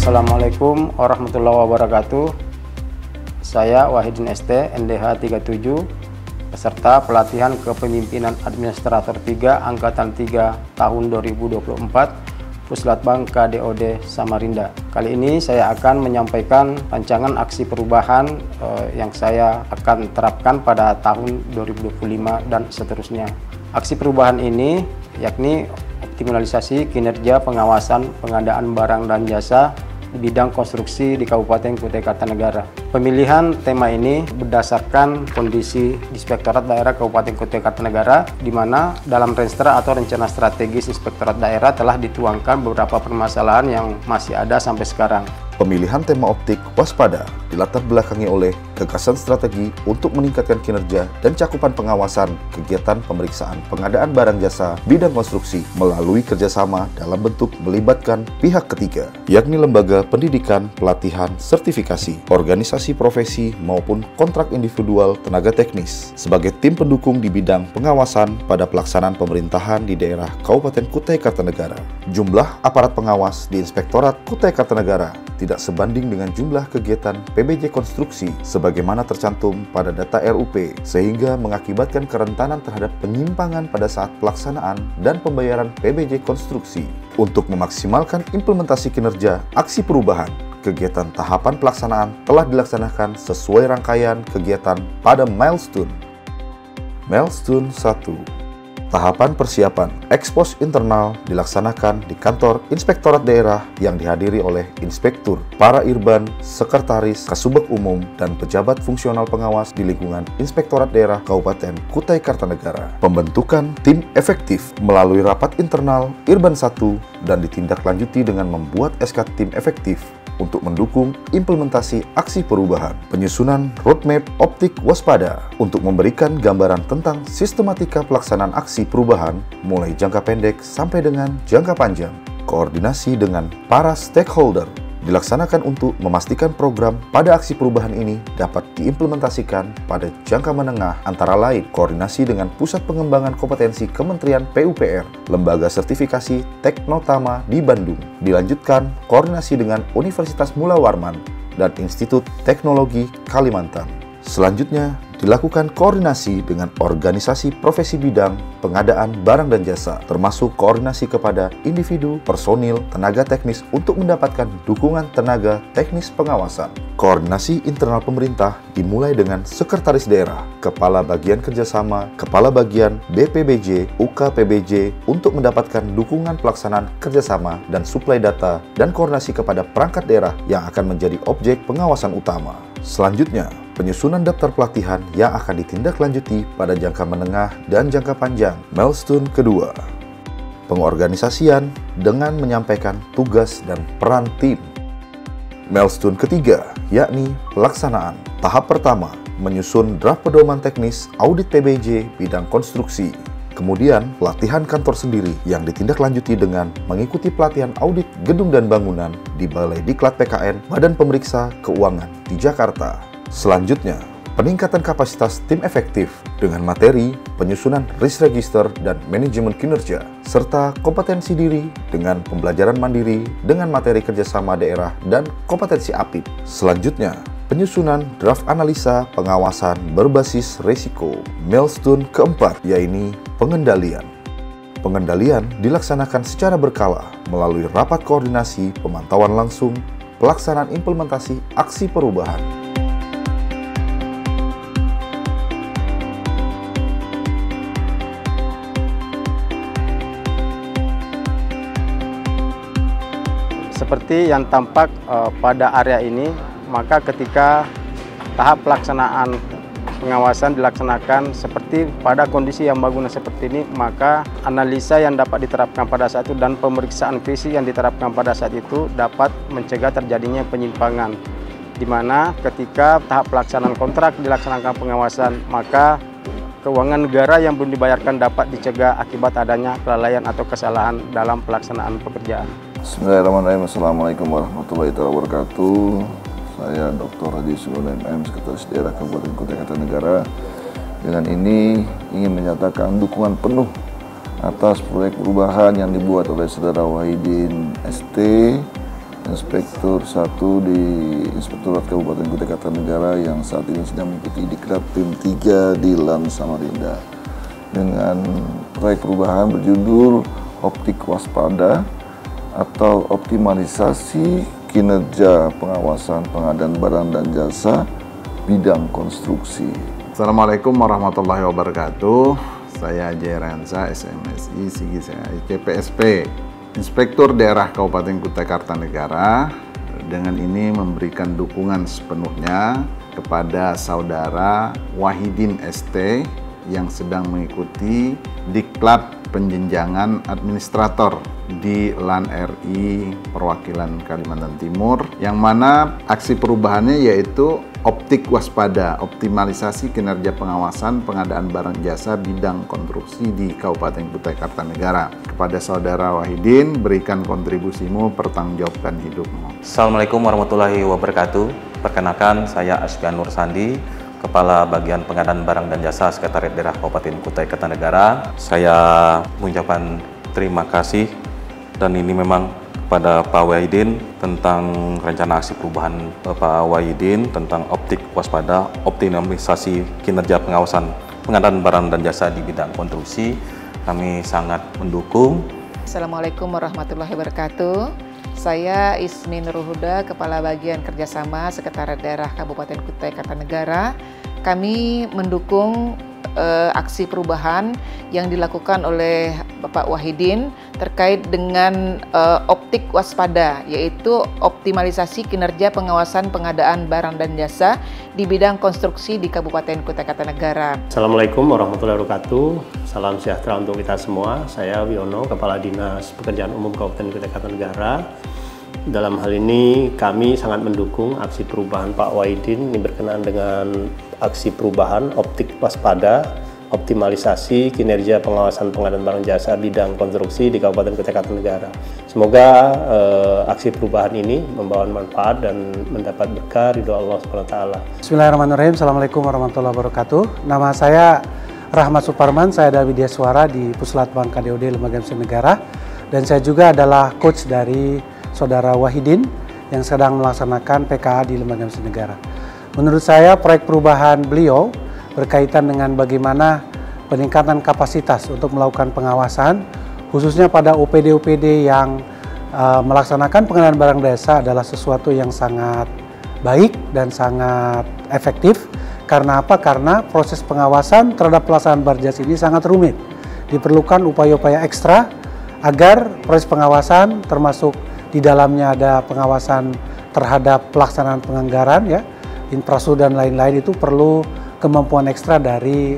Assalamualaikum warahmatullahi wabarakatuh. Saya Wahidin ST, NDH 37, peserta pelatihan kepemimpinan Administrator 3 Angkatan 3 tahun 2024, Puslatbang KDOD Samarinda. Kali ini saya akan menyampaikan rancangan aksi perubahan yang saya akan terapkan pada tahun 2025 dan seterusnya. Aksi perubahan ini yakni optimalisasi kinerja pengawasan pengadaan barang dan jasa di bidang konstruksi di Kabupaten Kutai Kartanegara. Pemilihan tema ini berdasarkan kondisi Inspektorat Daerah Kabupaten Kutai Kartanegara, di mana dalam Renstra atau Rencana Strategis Inspektorat Daerah telah dituangkan beberapa permasalahan yang masih ada sampai sekarang. Pemilihan tema optik waspada dilatar belakangi oleh gagasan strategi untuk meningkatkan kinerja dan cakupan pengawasan kegiatan pemeriksaan pengadaan barang jasa bidang konstruksi melalui kerjasama dalam bentuk melibatkan pihak ketiga, yakni lembaga pendidikan, pelatihan, sertifikasi, organisasi profesi maupun kontrak individual tenaga teknis sebagai tim pendukung di bidang pengawasan pada pelaksanaan pemerintahan di daerah Kabupaten Kutai Kartanegara. Jumlah aparat pengawas di Inspektorat Kutai Kartanegara tidak sebanding dengan jumlah kegiatan PBJ konstruksi sebagaimana tercantum pada data RUP, sehingga mengakibatkan kerentanan terhadap penyimpangan pada saat pelaksanaan dan pembayaran PBJ konstruksi. Untuk memaksimalkan implementasi kinerja aksi perubahan, kegiatan tahapan pelaksanaan telah dilaksanakan sesuai rangkaian kegiatan pada milestone. Milestone 1. Tahapan persiapan ekspos internal dilaksanakan di kantor Inspektorat Daerah yang dihadiri oleh inspektur, para irban, sekretaris, kasubag umum, dan pejabat fungsional pengawas di lingkungan Inspektorat Daerah Kabupaten Kutai Kartanegara. Pembentukan tim efektif melalui rapat internal Irban 1 dan ditindaklanjuti dengan membuat SK tim efektif untuk mendukung implementasi aksi perubahan. Penyusunan roadmap optik waspada untuk memberikan gambaran tentang sistematika pelaksanaan aksi perubahan mulai jangka pendek sampai dengan jangka panjang. Koordinasi dengan para stakeholder dilaksanakan untuk memastikan program pada aksi perubahan ini dapat diimplementasikan pada jangka menengah, antara lain koordinasi dengan Pusat Pengembangan Kompetensi Kementerian PUPR, Lembaga Sertifikasi Teknotama di Bandung. Dilanjutkan koordinasi dengan Universitas Mula Warman dan Institut Teknologi Kalimantan. Selanjutnya, dilakukan koordinasi dengan organisasi profesi bidang pengadaan barang dan jasa, termasuk koordinasi kepada individu, personil, tenaga teknis untuk mendapatkan dukungan tenaga teknis pengawasan. Koordinasi internal pemerintah dimulai dengan Sekretaris Daerah, Kepala Bagian Kerjasama, Kepala Bagian BPBJ, UKPBJ untuk mendapatkan dukungan pelaksanaan kerjasama dan suplai data, dan koordinasi kepada perangkat daerah yang akan menjadi objek pengawasan utama. Selanjutnya, penyusunan daftar pelatihan yang akan ditindaklanjuti pada jangka menengah dan jangka panjang. Milestone kedua, pengorganisasian dengan menyampaikan tugas dan peran tim. Milestone ketiga, yakni pelaksanaan. Tahap pertama, menyusun draft pedoman teknis audit PBJ bidang konstruksi. Kemudian, pelatihan kantor sendiri yang ditindaklanjuti dengan mengikuti pelatihan audit gedung dan bangunan di Balai Diklat PKN Badan Pemeriksa Keuangan di Jakarta. Selanjutnya, peningkatan kapasitas tim efektif dengan materi penyusunan risk register dan manajemen kinerja, serta kompetensi diri dengan pembelajaran mandiri dengan materi kerjasama daerah dan kompetensi APIP. Selanjutnya, penyusunan draft analisa pengawasan berbasis risiko. Milestone keempat, yaitu pengendalian. Pengendalian dilaksanakan secara berkala melalui rapat koordinasi, pemantauan langsung, pelaksanaan implementasi aksi perubahan. Seperti yang tampak pada area ini, maka ketika tahap pelaksanaan pengawasan dilaksanakan seperti pada kondisi yang bangunan seperti ini, maka analisa yang dapat diterapkan pada saat itu dan pemeriksaan visi yang diterapkan pada saat itu dapat mencegah terjadinya penyimpangan, di mana ketika tahap pelaksanaan kontrak dilaksanakan pengawasan, maka keuangan negara yang belum dibayarkan dapat dicegah akibat adanya kelalaian atau kesalahan dalam pelaksanaan pekerjaan. Bismillahirrahmanirrahim. Assalamualaikum warahmatullahi wabarakatuh. Saya Dr. Haji Sugeng MM, Sekretaris Daerah Kabupaten Kutai Kartanegara. Dengan ini ingin menyatakan dukungan penuh atas proyek perubahan yang dibuat oleh Saudara Wahidin ST Inspektur 1 di Inspektorat Kabupaten Kutai Kartanegara yang saat ini sedang mengikuti Diklat Tim 3 di LAN Samarinda dengan proyek perubahan berjudul Optik Waspada atau optimalisasi kinerja pengawasan pengadaan barang dan jasa bidang konstruksi. Assalamualaikum warahmatullahi wabarakatuh. Saya Jaya Ransa, SMSI, SIGI, CPSP, Inspektur Daerah Kabupaten Kutai Kartanegara. Dengan ini memberikan dukungan sepenuhnya kepada Saudara Wahidin ST yang sedang mengikuti Diklat Penjenjangan Administrator di LAN RI Perwakilan Kalimantan Timur, yang mana aksi perubahannya yaitu Optik Waspada, optimalisasi kinerja pengawasan pengadaan barang jasa bidang konstruksi di Kabupaten Kutai Kartanegara. Kepada Saudara Wahidin, berikan kontribusimu, pertanggungjawabkan hidupmu. Assalamualaikum warahmatullahi wabarakatuh. Perkenalkan, saya Asfian Nur Sandi, Kepala Bagian Pengadaan Barang dan Jasa Sekretariat Daerah Kabupaten Kutai Kartanegara. Saya mengucapkan terima kasih dan ini memang pada Pak Wahidin tentang rencana aksi perubahan Pak Wahidin tentang optik waspada, optimalisasi kinerja pengawasan pengadaan barang dan jasa di bidang konstruksi. Kami sangat mendukung. Assalamualaikum warahmatullahi wabarakatuh. Saya Ismi Nurul Huda, Kepala Bagian Kerjasama Sekretariat Daerah Kabupaten Kutai Kartanegara. Kami mendukung aksi perubahan yang dilakukan oleh Bapak Wahidin terkait dengan optik waspada, yaitu optimalisasi kinerja pengawasan pengadaan barang dan jasa di bidang konstruksi di Kabupaten Kutai Kartanegara. Assalamualaikum warahmatullahi wabarakatuh. Salam sejahtera untuk kita semua. Saya Wiono, Kepala Dinas Pekerjaan Umum Kabupaten Kutai Kartanegara. Dalam hal ini kami sangat mendukung aksi perubahan Pak Wahidin. Ini berkenaan dengan aksi perubahan optik waspada, optimalisasi kinerja pengawasan pengadaan barang jasa bidang konstruksi di Kabupaten Kutai Kartanegara. Semoga aksi perubahan ini membawa manfaat dan mendapat berkah ridho Allah SWT. Bismillahirrahmanirrahim. Assalamualaikum warahmatullahi wabarakatuh. Nama saya Rahmat Suparman, saya dari Widya Suara di Puslatbang KDOD Lembaga Mesin Negara, dan saya juga adalah coach dari Saudara Wahidin yang sedang melaksanakan PKA di Lembaga Mesin Negara. Menurut saya proyek perubahan beliau berkaitan dengan bagaimana peningkatan kapasitas untuk melakukan pengawasan, khususnya pada OPD-OPD yang melaksanakan pengadaan barang jasa adalah sesuatu yang sangat baik dan sangat efektif. Karena apa? Karena proses pengawasan terhadap pelaksanaan barang jasa ini sangat rumit. Diperlukan upaya-upaya ekstra agar proses pengawasan, termasuk di dalamnya ada pengawasan terhadap pelaksanaan penganggaran, ya, infrastruktur dan lain-lain, itu perlu kemampuan ekstra dari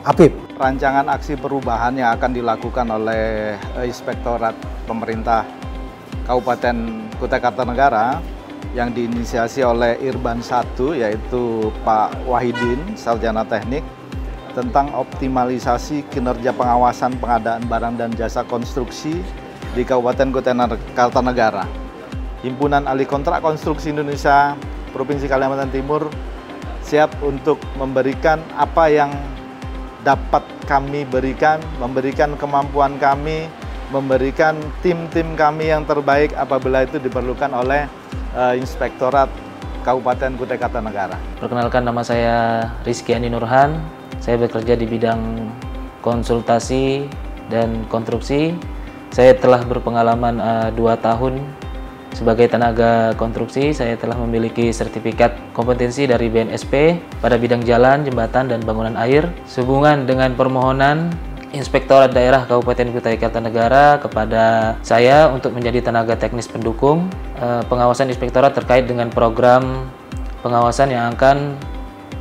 APIP. Rancangan aksi perubahan yang akan dilakukan oleh Inspektorat Pemerintah Kabupaten Kutai Kartanegara yang diinisiasi oleh Irban 1, yaitu Pak Wahidin, Sarjana Teknik, tentang optimalisasi kinerja pengawasan pengadaan barang dan jasa konstruksi di Kabupaten Kutai Kartanegara. Himpunan Ahli Kontrak Konstruksi Indonesia Provinsi Kalimantan Timur siap untuk memberikan apa yang dapat kami berikan, memberikan kemampuan kami, memberikan tim-tim kami yang terbaik apabila itu diperlukan oleh Inspektorat Kabupaten Kutai Kartanegara. Perkenalkan, nama saya Rizky Andi Nurhan. Saya bekerja di bidang konsultasi dan konstruksi. Saya telah berpengalaman 2 tahun sebagai tenaga konstruksi. Saya telah memiliki sertifikat kompetensi dari BNSP pada bidang jalan, jembatan, dan bangunan air. Sehubungan dengan permohonan Inspektorat Daerah Kabupaten Kutai Kartanegara kepada saya untuk menjadi tenaga teknis pendukung pengawasan Inspektorat terkait dengan program pengawasan yang akan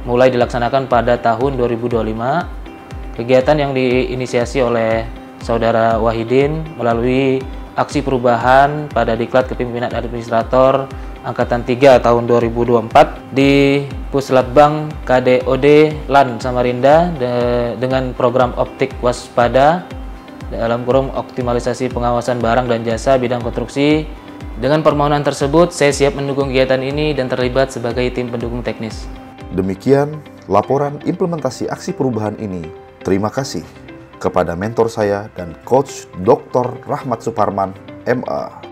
mulai dilaksanakan pada tahun 2025. Kegiatan yang diinisiasi oleh Saudara Wahidin melalui aksi perubahan pada Diklat Kepemimpinan Administrator Angkatan 3 tahun 2024 di Puslatbang KDOD LAN Samarinda dengan program optik waspada dalam kurung optimalisasi pengawasan barang dan jasa bidang konstruksi. Dengan permohonan tersebut, saya siap mendukung kegiatan ini dan terlibat sebagai tim pendukung teknis. Demikian laporan implementasi aksi perubahan ini. Terima kasih kepada mentor saya dan Coach Dr. Rahmat Suparman, MA.